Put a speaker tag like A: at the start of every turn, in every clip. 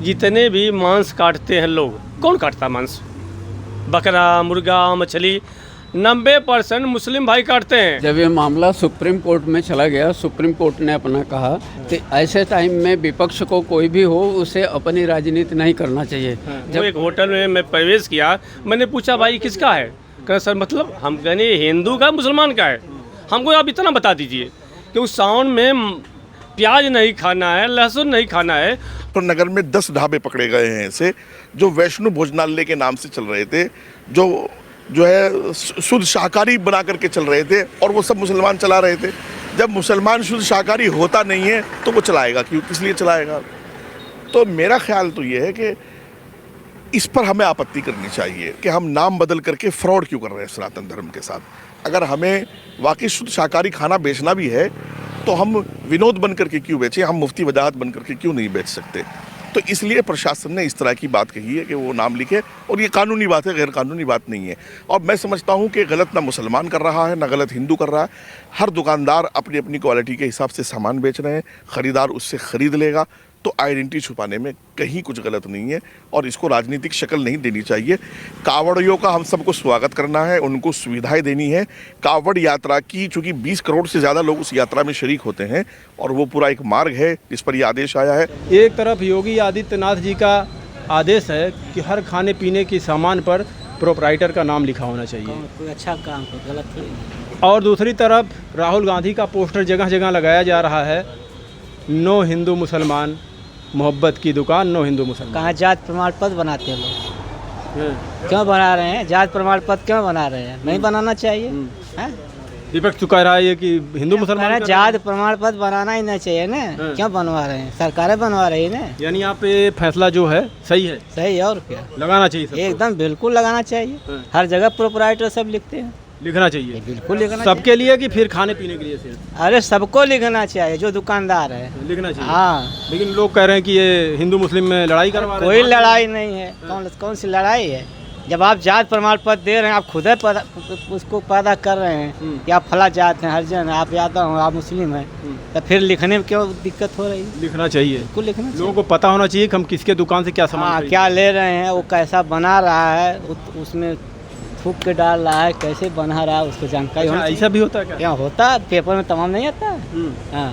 A: जितने भी मांस काटते हैं लोग, कौन काटता मांस? बकरा, मुर्गा, मछली 90% मुस्लिम भाई काटते हैं।
B: जब ये मामला सुप्रीम कोर्ट में चला गया, सुप्रीम कोर्ट ने अपना कहा कि ऐसे टाइम में विपक्ष को कोई भी हो उसे अपनी राजनीति नहीं करना चाहिए।
A: जब एक होटल में मैं प्रवेश किया, मैंने पूछा भाई किसका है? कहा सर मतलब हम कहने हिंदू का मुसलमान का है, हमको आप इतना बता दीजिए कि उस सावन में प्याज नहीं खाना है, लहसुन नहीं खाना है।
C: तो नगर में 10 ढाबे पकड़े गए हैं ऐसे जो वैष्णो भोजनालय के नाम से चल रहे थे, जो है शुद्ध शाकाहारी बना करके चल रहे थे, और वो सब मुसलमान चला रहे थे। जब मुसलमान शुद्ध शाकाहारी होता नहीं है तो वो चलाएगा क्यों, किस लिए चलाएगा? तो मेरा ख्याल तो ये है कि इस पर हमें आपत्ति करनी चाहिए कि हम नाम बदल करके फ्रॉड क्यों कर रहे हैं सनातन धर्म के साथ। अगर हमें वाकई शुद्ध शाकाहारी खाना बेचना भी है तो हम विनोद बन करके क्यों बेचें, हम मुफ्ती वजाहत बन करके क्यों नहीं बेच सकते? तो इसलिए प्रशासन ने इस तरह की बात कही है कि वो नाम लिखे, और ये कानूनी बात है, गैर कानूनी बात नहीं है। और मैं समझता हूँ कि गलत ना मुसलमान कर रहा है ना गलत हिंदू कर रहा है। हर दुकानदार अपनी अपनी क्वालिटी के हिसाब से सामान बेच रहे हैं, ख़रीदार उससे ख़रीद लेगा। तो आइडेंटिटी छुपाने में कहीं कुछ गलत नहीं है और इसको राजनीतिक शक्ल नहीं देनी चाहिए। कांवड़ियों का हम सबको स्वागत करना है, उनको सुविधाएं देनी है। कांवड़ यात्रा की चूँकि 20 करोड़ से ज़्यादा लोग उस यात्रा में शरीक होते हैं और वो पूरा एक मार्ग है जिस पर यह आदेश आया है।
D: एक तरफ योगी आदित्यनाथ जी का आदेश है कि हर खाने पीने के सामान पर प्रोपराइटर का नाम लिखा होना चाहिए,
E: कोई अच्छा काम कोई गलत थोड़ी नहीं।
D: और दूसरी तरफ राहुल गांधी का पोस्टर जगह जगह लगाया जा रहा है, नो हिंदू मुसलमान, मोहब्बत की दुकान, नो हिंदू मुसलमान।
E: कहाँ जात प्रमाण पत्र बनाते हैं लोग, क्यों बना रहे हैं? जात प्रमाण पत्र क्यों बना रहे हैं? नहीं बनाना चाहिए। हैं?
D: विपक्ष तो कह रहा है कि हिंदू मुसलमान का-
E: जात प्रमाण पत्र बनाना ही नहीं चाहिए ना, क्यों बनवा रहे हैं? सरकारें बनवा रही है ना।
D: यानी यहाँ पे फैसला जो है सही है,
E: सही है, और क्या
D: लगाना चाहिए सबको।
E: एकदम बिल्कुल लगाना चाहिए। हर जगह प्रोपराइटर सब लिखते हैं,
D: लिखना चाहिए
E: बिल्कुल लिखना
D: सबके लिए कि फिर खाने पीने के लिए सिर्फ?
E: चाहिए। अरे सबको लिखना चाहिए, जो दुकानदार है
D: लिखना चाहिए।
E: हाँ।
D: लेकिन लोग कह रहे हैं कि ये हिंदू मुस्लिम में लड़ाई करवा रहे हैं।
E: कोई लड़ाई नहीं है, कौन सी लड़ाई है? जब आप जात प्रमाण पत्र दे रहे हैं, आप खुद उसको पैदा कर रहे हैं कि आप फला जात हैं, हरिजन हैं, आप यादव हैं, आप मुस्लिम हैं, तो फिर लिखने में क्यों दिक्कत हो रही है?
D: लिखना चाहिए,
E: बिल्कुल लिखना चाहिए।
D: लोगों को पता होना चाहिए कि हम किसके दुकान से क्या सामान
E: हाँ,
D: खरीद
E: क्या ले रहे हैं, वो कैसा बना रहा है, उसमें थूक के डाल रहा है, कैसे बना रहा है, उसको जानकारी होनी चाहिए।
D: ऐसा भी होता है क्या?
E: क्या होता है? पेपर में तमाम नहीं आता है। हाँ,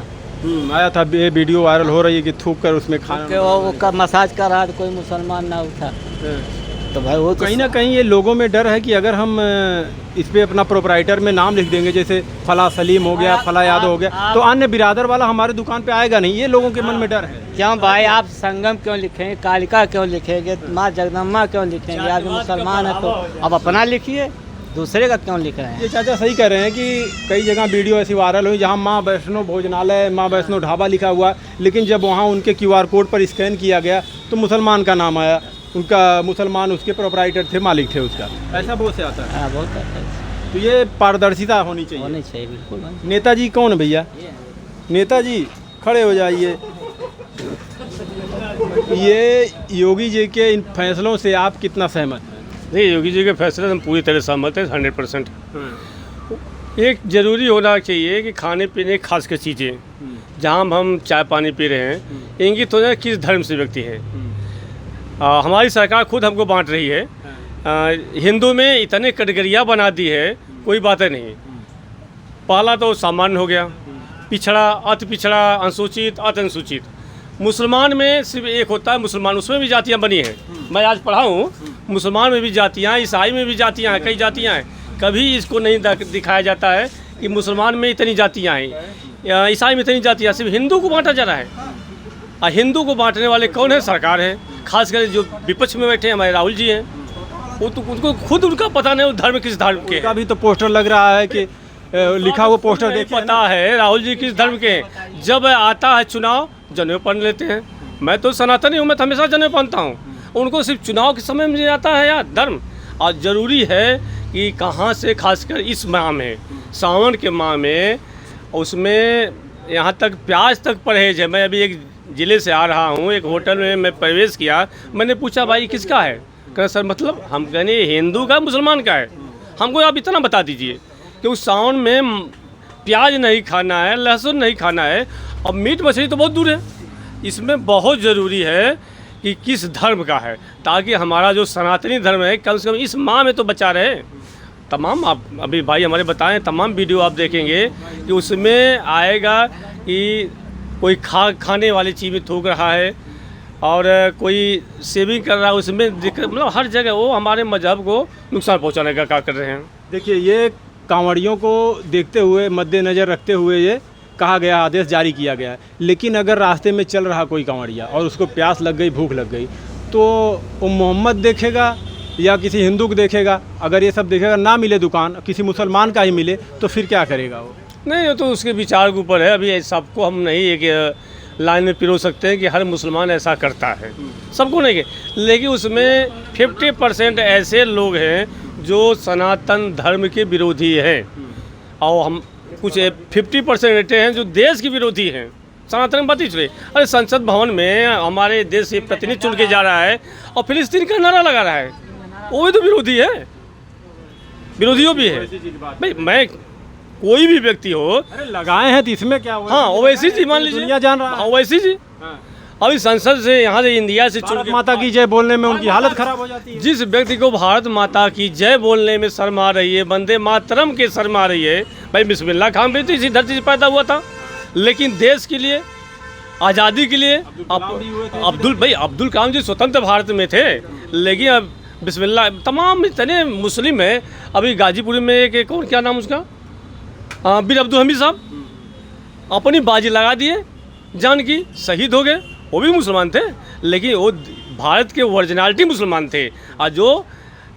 D: आया था, ये वीडियो वायरल हो रही है कि थूक कर उसमें
E: कि
D: खाना।
E: वो मसाज कर रहा है तो कोई मुसलमान ना उठा, तो भाई वो तो
D: कहीं ना कहीं ये लोगों में डर है कि अगर हम इस पे अपना प्रोपराइटर में नाम लिख देंगे, जैसे फला सलीम हो गया, फला यादव हो गया, तो अन्य बिरादर वाला हमारे दुकान पे आएगा नहीं। ये लोगों के मन में डर है।
E: क्यों भाई? आप संगम क्यों लिखेंगे, कालिका क्यों लिखेंगे, माँ जगदम्बा क्यों लिखेंगे? आप मुसलमान है तो अब अपना लिखिए, दूसरे का क्यों लिख रहे हैं?
D: ये चाचा सही कह रहे हैं कि कई जगह वीडियो ऐसी वायरल हुई जहां माँ वैष्णो भोजनालय, माँ वैष्णो ढाबा लिखा हुआ, लेकिन जब वहां उनके QR कोड पर स्कैन किया गया तो मुसलमान का नाम आया। उनका मुसलमान उसके प्रोपराइटर थे, मालिक थे उसका। ऐसा बहुत से आता है।
E: हाँ, बहुत अच्छा है।
D: तो ये पारदर्शिता होनी चाहिए।
E: होनी चाहिए, बिल्कुल होनी चाहिए।
D: नेताजी कौन है भैया? नेताजी खड़े हो जाइए। ये योगी जी के इन फैसलों से आप कितना सहमत हैं?
A: नहीं, योगी जी के फैसले से हम पूरी तरह सहमत हैं, 100%। एक ज़रूरी होना चाहिए कि खाने पीने की खास कर चीज़ें जहाँ हम चाय पानी पी रहे हैं, इंगित हो जाए किस धर्म से व्यक्ति है। हमारी सरकार खुद हमको बांट रही है। हिंदू में इतने कैटेगरियाँ बना दी है, कोई बात नहीं। पहला तो सामान्य हो गया, पिछड़ा, अति पिछड़ा, अनुसूचित, अति अनुसूचित। मुसलमान में सिर्फ एक होता है मुसलमान, उसमें भी जातियाँ बनी हैं। मैं आज पढ़ा हूँ, मुसलमान में भी जातियाँ, ईसाई में भी जातियाँ हैं, कई जातियाँ हैं। कभी इसको नहीं दिखाया जाता है कि मुसलमान में इतनी जातियाँ हैं, ईसाई में इतनी जातियाँ। सिर्फ हिंदू को बांटा जा रहा है। और हिंदू को बांटने वाले कौन है? सरकार है। खासकर जो विपक्ष में बैठे हमारे राहुल जी हैं, वो तो उनको खुद उनका पता नहीं वो धर्म किस धर्म के
D: का भी तो पोस्टर लग रहा है कि लिखा हुआ पोस्टर
A: नहीं
D: देखिए
A: पता है राहुल जी किस धर्म के हैं। जब आता है चुनाव, जनेऊ पहन लेते हैं। मैं तो सनातनी हूँ, मैं तो हमेशा जनेऊ पहनता हूँ। उनको सिर्फ चुनाव के समय में आता है यार धर्म। और ज़रूरी है कि कहाँ से, खासकर इस माह में, सावन के माह में, उसमें यहाँ तक प्याज तक परहेज है। मैं अभी एक ज़िले से आ रहा हूँ, एक होटल में मैं प्रवेश किया, मैंने पूछा भाई किसका है? कहा सर मतलब हम कहने हिंदू का मुसलमान का है, हमको आप इतना बता दीजिए कि उस सावन में प्याज नहीं खाना है, लहसुन नहीं खाना है, और मीट मछली तो बहुत दूर है। इसमें बहुत ज़रूरी है कि किस धर्म का है, ताकि हमारा जो सनातनी धर्म है कम से कम इस माह में तो बचा रहे। तमाम आप अभी भाई हमारे बताएं, तमाम वीडियो आप देखेंगे कि उसमें आएगा कि कोई खाने वाली चीज़ में थूक रहा है और कोई सेविंग कर रहा है, उसमें दिक्कत, मतलब हर जगह वो हमारे मजहब को नुकसान पहुंचाने का काम कर रहे हैं।
D: देखिए, ये कांवड़ियों को देखते हुए, मद्देनज़र रखते हुए ये कहा गया, आदेश जारी किया गया है। लेकिन अगर रास्ते में चल रहा कोई कांवड़िया और उसको प्यास लग गई, भूख लग गई, तो वो मोहम्मद देखेगा या किसी हिंदू को देखेगा? अगर ये सब देखेगा, ना मिले दुकान, किसी मुसलमान का ही मिले, तो फिर क्या करेगा वो?
A: नहीं, तो उसके विचार के ऊपर है। अभी सबको हम नहीं एक लाइन में पिरो सकते हैं कि हर मुसलमान ऐसा करता है, सबको नहीं, लेकिन उसमें 50% ऐसे लोग हैं जो सनातन धर्म के विरोधी हैं, और हम कुछ 50% ऐसे हैं जो देश के विरोधी हैं। सनातन बात ही चले, अरे संसद भवन में हमारे देश से प्रतिनिधि चुन के जा रहा है और फिलिस्तीन का नारा लगा रहा है, वो भी तो विरोधी है, विरोधियों भी है। भाई मैं कोई भी व्यक्ति हो,
D: अरे लगाए हैं तो इसमें क्या हुआ?
A: हाँ ओवैसी जी मान लीजिए,
D: दुनिया जान रहा है।
A: हाँ ओवैसी जी अभी संसद से यहाँ से इंडिया से चुन
D: भारत
A: के,
D: माता की जय बोलने में उनकी हालत खराब हो जाती है।
A: जिस व्यक्ति को भारत माता की जय बोलने में शर्म आ रही है, वंदे मातरम के शर्म आ रही है, भाई बिस्मिल्लाह खान भी तो इसी धरती से पैदा हुआ था, लेकिन देश के लिए, आज़ादी के लिए अब्दुल कलाम जी स्वतंत्र भारत में थे, लेकिन अब बिस्मिल्लाह तमाम इतने मुस्लिम हैं। अभी गाजीपुर में एक कौन, क्या नाम उसका, बीर अब्दुल हमीद साहब अपनी बाजी लगा दिए, जान की शहीद हो गए, वो भी मुसलमान थे, लेकिन वो भारत के ओरिजिनलिटी मुसलमान थे। और जो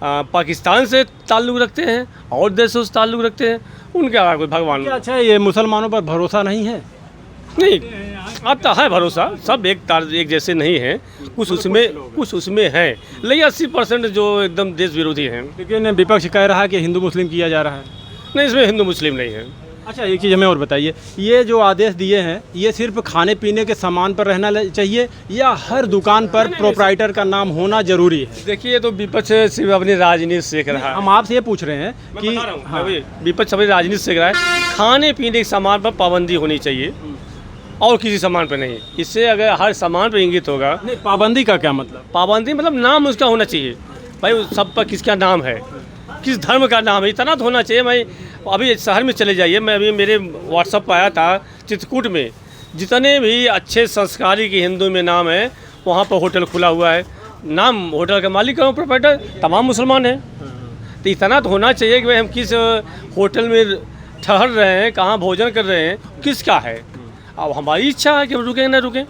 A: पाकिस्तान से ताल्लुक़ रखते हैं और देशों से ताल्लुक़ रखते हैं, उनका कोई भगवान।
D: अच्छा, ये मुसलमानों पर भरोसा नहीं है?
A: नहीं, आता है भरोसा, सब एक जैसे नहीं हैं, कुछ उसमें है, लेकिन 80% जो एकदम देश विरोधी हैं।
D: लेकिन विपक्ष कह रहा है कि हिंदू मुस्लिम किया जा रहा है।
A: नहीं, इसमें हिंदू मुस्लिम नहीं है।
D: अच्छा, एक चीज़ हमें और बताइए, ये जो आदेश दिए हैं, ये सिर्फ खाने पीने के सामान पर रहना चाहिए या हर दुकान पर प्रोप्राइटर का नाम होना जरूरी है?
A: देखिए, तो विपक्ष सिर्फ अपनी राजनीति सीख रहा है।
D: हम आपसे ये पूछ रहे हैं कि
A: हाँ, विपक्ष अपनी राजनीति सीख रहा है। खाने पीने के सामान पर पाबंदी होनी चाहिए और किसी सामान पर नहीं। इससे अगर हर सामान पर इंगित होगा।
D: नहीं, पाबंदी का क्या मतलब?
A: पाबंदी मतलब नाम उसका होना चाहिए, भाई सब पर किसका नाम है, किस धर्म का नाम है, इतना तो होना चाहिए। मैं अभी शहर में चले जाइए, मैं अभी मेरे व्हाट्सएप पर आया था, चित्रकूट में जितने भी अच्छे संस्कारी के हिंदू में नाम है, वहाँ पर होटल खुला हुआ है, नाम होटल का मालिक और प्रोप्राइटर तमाम मुसलमान हैं। तो इतना तो होना चाहिए कि भाई हम किस होटल में ठहर रहे हैं, कहाँ भोजन कर रहे हैं, किसका है। अब हमारी इच्छा है कि हम रुकें ना रुकें,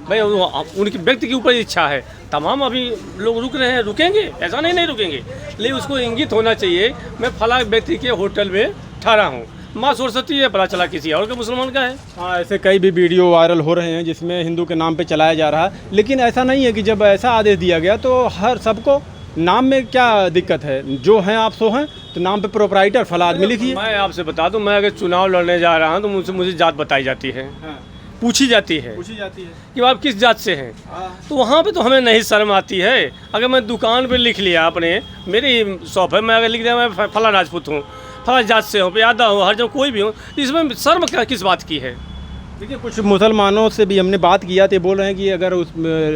A: भाई उनकी व्यक्ति के ऊपर इच्छा है। तमाम अभी लोग रुक रहे हैं, रुकेंगे, ऐसा नहीं रुकेंगे, लेकिन उसको इंगित होना चाहिए मैं फला व्यक्ति के होटल में ठहरा हूँ, माँ सरस्वती है, पता चला किसी और के मुसलमान का है।
D: हाँ, ऐसे कई भी वीडियो वायरल हो रहे हैं जिसमें हिंदू के नाम पे चलाया जा रहा है, लेकिन ऐसा नहीं है कि जब ऐसा आदेश दिया गया तो हर सबको नाम में क्या दिक्कत है? जो हैं आप सो हैं, तो नाम पे प्रोप्राइटर फला आदमी लिखिए।
A: मैं आपसे बता दूं, मैं अगर चुनाव लड़ने जा रहा हूं तो मुझे जात बताई जाती है, पूछी जाती है कि आप किस जात से हैं, तो वहाँ पे तो हमें नहीं शर्म आती है। अगर मैं दुकान पे लिख लिया, अपने मेरी शॉप है, मैं अगर लिख दिया मैं फला राजपूत हूँ, फला जात से हूँ, यादव हूँ, हर जगह कोई भी हूँ, इसमें शर्म किस बात की है?
D: देखिए, कुछ मुसलमानों से भी हमने बात किया तो बोल रहे हैं कि अगर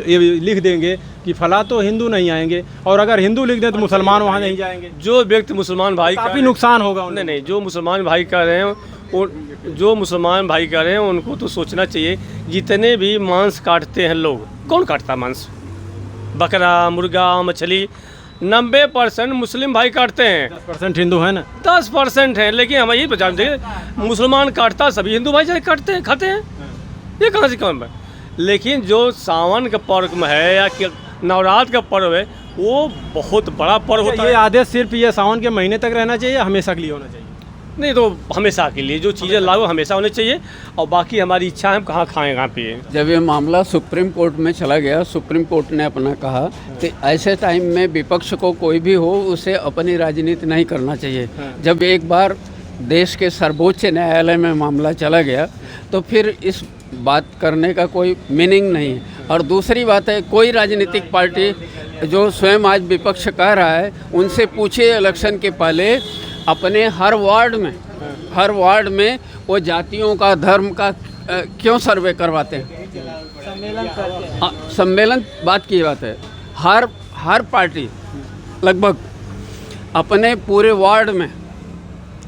D: ये लिख देंगे कि फला तो हिंदू नहीं आएंगे, और अगर हिंदू लिख दें तो मुसलमान वहाँ नहीं जाएंगे।
A: जो व्यक्ति मुसलमान भाई
D: काफ़ी नुकसान होगा उन्हें।
A: नहीं, जो मुसलमान भाई कह रहे हैं उनको तो सोचना चाहिए। जितने भी मांस काटते हैं लोग, कौन काटता मांस? बकरा, मुर्गा, मछली 90% मुस्लिम भाई काटते हैं,
D: 10% हिंदू है ना,
A: 10% है। लेकिन हम यही जानते हैं मुसलमान काटता सभी, हिंदू भाई काटते हैं, खाते हैं, ये कहाँ से कम है? लेकिन जो सावन का पर्व में है या नवरात्र का पर्व है, वो बहुत बड़ा पर्व होता है।
D: ये आदेश सिर्फ ये सावन के महीने तक रहना चाहिए, हमेशा के लिए होना चाहिए?
A: नहीं, तो हमेशा के लिए जो चीज़ें लागू हमेशा होनी चाहिए, और बाकी हमारी इच्छा है हम कहाँ खाएँ, कहाँ पिए।
B: जब ये मामला सुप्रीम कोर्ट में चला गया, सुप्रीम कोर्ट ने अपना कहा, तो ऐसे टाइम में विपक्ष को कोई भी हो उसे अपनी राजनीति नहीं करना चाहिए। जब एक बार देश के सर्वोच्च न्यायालय में मामला चला गया तो फिर इस बात करने का कोई मीनिंग नहीं है। और दूसरी बात है, कोई राजनीतिक पार्टी जो स्वयं आज विपक्ष कह रहा है, उनसे पूछिए इलेक्शन के पहले अपने हर वार्ड में वो जातियों का, धर्म का क्यों सर्वे करवाते हैं? हाँ, सम्मेलन बात की बात है। हर पार्टी लगभग अपने पूरे वार्ड में,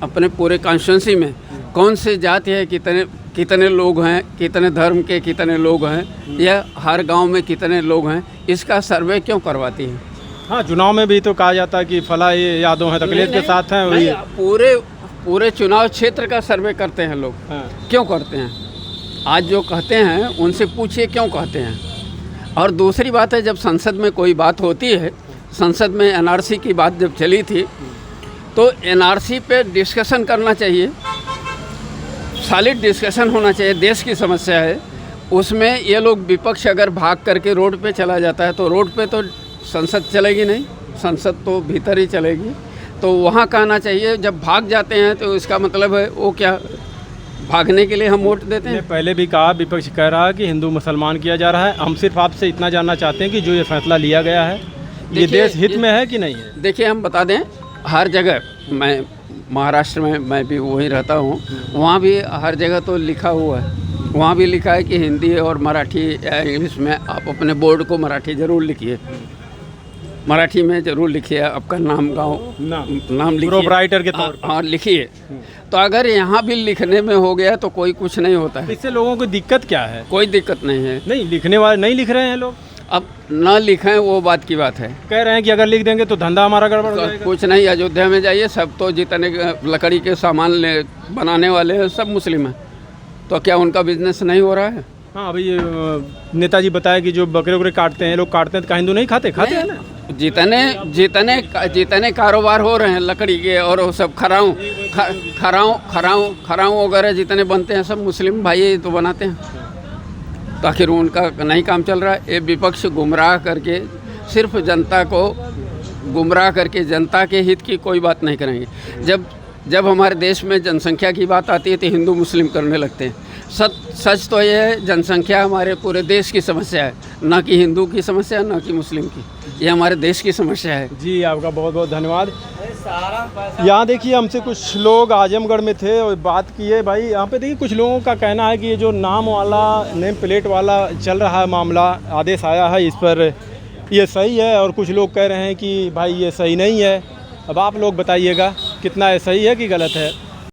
B: अपने पूरे कॉन्स्टिट्यूंसी में कौन से जाति है, कितने लोग हैं, कितने धर्म के कितने लोग हैं, या हर गांव में कितने लोग हैं, इसका सर्वे क्यों करवाती है?
D: हाँ, चुनाव में भी तो कहा जाता है कि फला ये यादव हैं तकलीफ के साथ हैं वही।
B: पूरे चुनाव क्षेत्र का सर्वे करते हैं लोग।
D: हाँ।
B: क्यों करते हैं? आज जो कहते हैं उनसे पूछिए क्यों कहते हैं। और दूसरी बात है, जब संसद में कोई बात होती है, संसद में एनआरसी की बात जब चली थी, तो एनआरसी पे डिस्कशन करना चाहिए, सॉलिड डिस्कशन होना चाहिए। देश की समस्या है, उसमें ये लोग विपक्ष अगर भाग करके रोड पे चला जाता है तो रोड पे तो संसद चलेगी नहीं, संसद तो भीतर ही चलेगी। तो वहाँ कहना चाहिए, जब भाग जाते हैं तो इसका मतलब है वो क्या भागने के लिए हम वोट देते हैं?
D: पहले भी कहा, विपक्ष कह रहा है कि हिंदू मुसलमान किया जा रहा है। हम सिर्फ आपसे इतना जानना चाहते हैं कि जो ये फैसला लिया गया है ये देश हित में है कि नहीं है?
B: देखिए, हम बता दें, हर जगह, मैं महाराष्ट्र में मैं भी वहीं रहता हूँ, वहाँ भी हर जगह तो लिखा हुआ है, वहाँ भी लिखा है कि हिंदी और मराठी या इंग्लिश में आप अपने बोर्ड को मराठी ज़रूर लिखिए, मराठी में ज़रूर लिखिए, आपका नाम गाँव नाम लिखिए,
D: प्रोपराइटर के तौर पर।
B: हाँ, लिखिए। तो अगर यहाँ भी लिखने में हो गया तो कोई कुछ नहीं होता है।
D: इससे लोगों को दिक्कत क्या है?
B: कोई दिक्कत नहीं है।
D: नहीं, लिखने वाले नहीं लिख रहे हैं लोग।
B: अब न लिखें वो बात की बात है।
D: कह रहे हैं कि अगर लिख देंगे तो धंधा हमारा गड़बड़ हो जाएगा।
B: कुछ नहीं, अयोध्या में जाइए, सब तो जितने लकड़ी के सामान बनाने वाले हैं सब मुस्लिम हैं, तो क्या उनका बिजनेस नहीं हो रहा है?
D: हाँ, अभी नेताजी बताया कि जो बकरे वकरे काटते हैं, लोग काटते हैं, तो हिंदू नहीं खाते हैं ना।
B: जितने कारोबार हो रहे हैं लकड़ी के और वो सब खराऊं वगैरह जितने बनते हैं सब मुस्लिम भाई तो बनाते हैं, तो आखिर उनका नहीं काम चल रहा है। ये विपक्ष गुमराह करके, सिर्फ जनता को गुमराह करके जनता के हित की कोई बात नहीं करेंगे। जब हमारे देश में जनसंख्या की बात आती है तो हिंदू मुस्लिम करने लगते हैं। सच तो ये है, जनसंख्या हमारे पूरे देश की समस्या है, ना कि हिंदू की समस्या, ना कि मुस्लिम की, ये हमारे देश की समस्या है।
D: जी, आपका बहुत बहुत धन्यवाद। यहाँ देखिए, हमसे कुछ लोग आजमगढ़ में थे और बात की है। भाई यहाँ पे देखिए, कुछ लोगों का कहना है कि ये जो नेम प्लेट वाला चल रहा है मामला, आदेश आया है इस पर, ये सही है, और कुछ लोग कह रहे हैं कि भाई ये सही नहीं है। अब आप लोग बताइएगा कितना सही है कि गलत है।